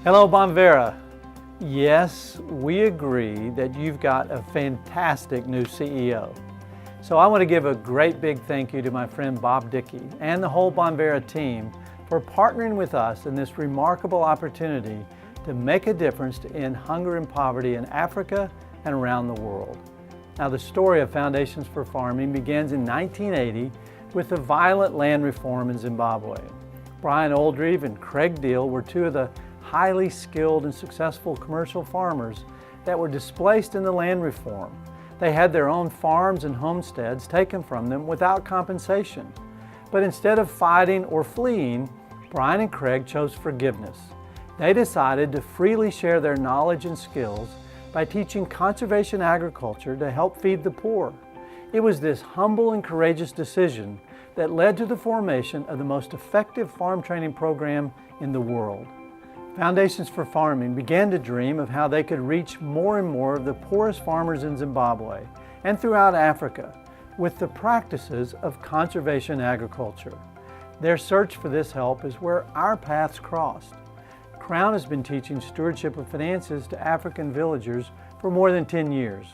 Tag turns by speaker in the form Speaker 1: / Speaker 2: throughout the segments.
Speaker 1: Hello, Bonvera. Yes, we agree that you've got a fantastic new CEO. So I want to give a great big thank you to my friend Bob Dickey and the whole Bonvera team for partnering with us in this remarkable opportunity to make a difference to end hunger and poverty in Africa and around the world. Now, the story of Foundations for Farming begins in 1980 with the violent land reform in Zimbabwe. Brian Oldreive and Craig Deal were two of the highly skilled and successful commercial farmers that were displaced in the land reform. They had their own farms and homesteads taken from them without compensation. But instead of fighting or fleeing, Brian and Craig chose forgiveness. They decided to freely share their knowledge and skills by teaching conservation agriculture to help feed the poor. It was this humble and courageous decision that led to the formation of the most effective farm training program in the world. Foundations for Farming began to dream of how they could reach more and more of the poorest farmers in Zimbabwe and throughout Africa with the practices of conservation agriculture. Their search for this help is where our paths crossed. Crown has been teaching stewardship of finances to African villagers for more than 10 years.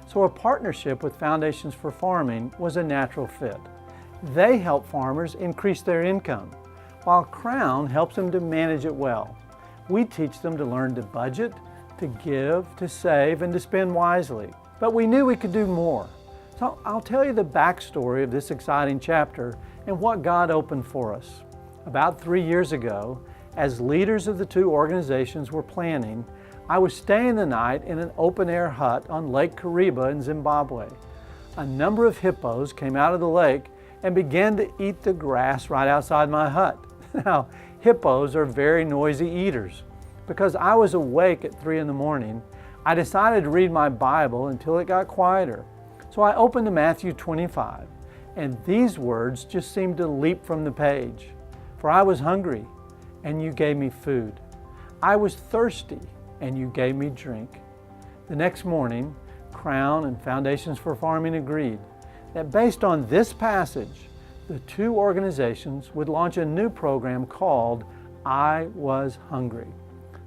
Speaker 1: So a partnership with Foundations for Farming was a natural fit. They help farmers increase their income, while Crown helps them to manage it well. We teach them to learn to budget, to give, to save, and to spend wisely. But we knew we could do more. So I'll tell you the backstory of this exciting chapter and what God opened for us. About 3 years ago, as leaders of the two organizations were planning, I was staying the night in an open-air hut on Lake Kariba in Zimbabwe. A number of hippos came out of the lake and began to eat the grass right outside my hut. Now, hippos are very noisy eaters. Because I was awake at 3 in the morning, I decided to read my Bible until it got quieter. So I opened to Matthew 25, and these words just seemed to leap from the page. For I was hungry, and you gave me food. I was thirsty, and you gave me drink. The next morning, Crown and Foundations for Farming agreed that based on this passage, the two organizations would launch a new program called I Was Hungry.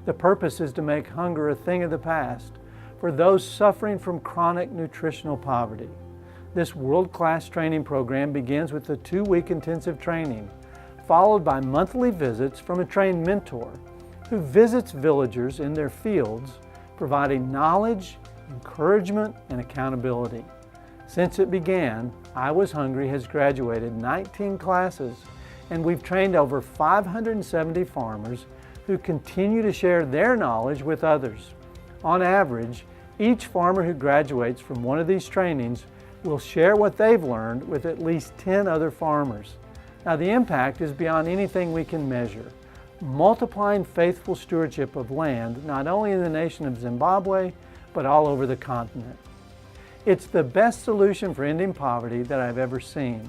Speaker 1: The purpose is to make hunger a thing of the past for those suffering from chronic nutritional poverty. This world-class training program begins with a 2-week intensive training, followed by monthly visits from a trained mentor who visits villagers in their fields, providing knowledge, encouragement, and accountability. Since it began, I Was Hungry has graduated 19 classes, and we've trained over 570 farmers who continue to share their knowledge with others. On average, each farmer who graduates from one of these trainings will share what they've learned with at least 10 other farmers. Now, the impact is beyond anything we can measure, multiplying faithful stewardship of land not only in the nation of Zimbabwe, but all over the continent. It's the best solution for ending poverty that I've ever seen.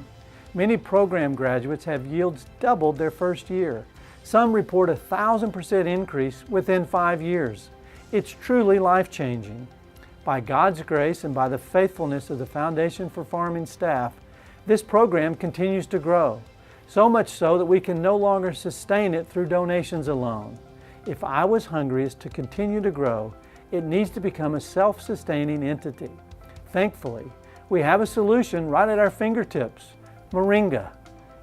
Speaker 1: Many program graduates have yields doubled their first year. Some report a 1,000% increase within 5 years. It's truly life-changing. By God's grace and by the faithfulness of the Foundation for Farming staff, this program continues to grow, so much so that we can no longer sustain it through donations alone. If I Was Hungry is to continue to grow, it needs to become a self-sustaining entity. Thankfully, we have a solution right at our fingertips, moringa.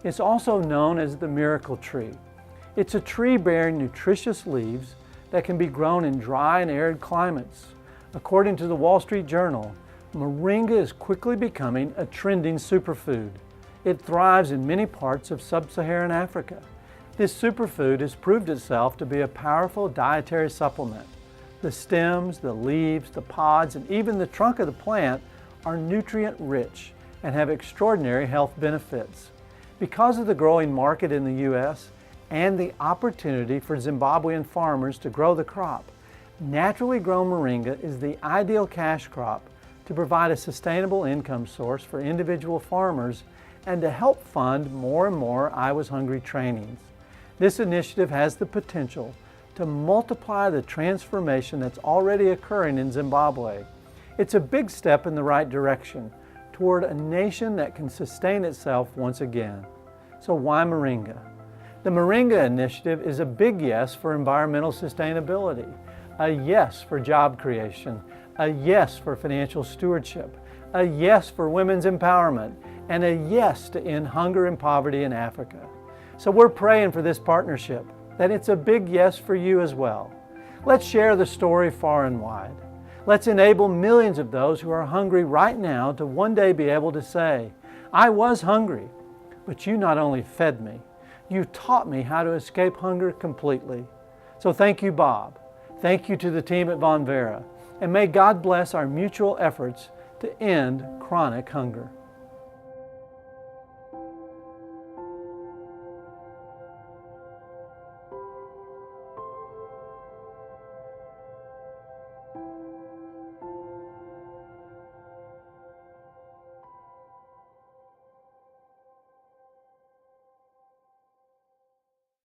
Speaker 1: It's also known as the miracle tree. It's a tree bearing nutritious leaves that can be grown in dry and arid climates. According to the Wall Street Journal, moringa is quickly becoming a trending superfood. It thrives in many parts of sub-Saharan Africa. This superfood has proved itself to be a powerful dietary supplement. The stems, the leaves, the pods, and even the trunk of the plant are nutrient-rich and have extraordinary health benefits. Because of the growing market in the U.S. and the opportunity for Zimbabwean farmers to grow the crop, naturally grown moringa is the ideal cash crop to provide a sustainable income source for individual farmers and to help fund more and more I Was Hungry trainings. This initiative has the potential to multiply the transformation that's already occurring in Zimbabwe. It's a big step in the right direction toward a nation that can sustain itself once again. So why moringa? The Moringa initiative is a big yes for environmental sustainability, a yes for job creation, a yes for financial stewardship, a yes for women's empowerment, and a yes to end hunger and poverty in Africa. So we're praying for this partnership, that it's a big yes for you as well. Let's share the story far and wide. Let's enable millions of those who are hungry right now to one day be able to say, I was hungry, but you not only fed me, you taught me how to escape hunger completely. So thank you, Bob. Thank you to the team at Bonvera. And may God bless our mutual efforts to end chronic hunger.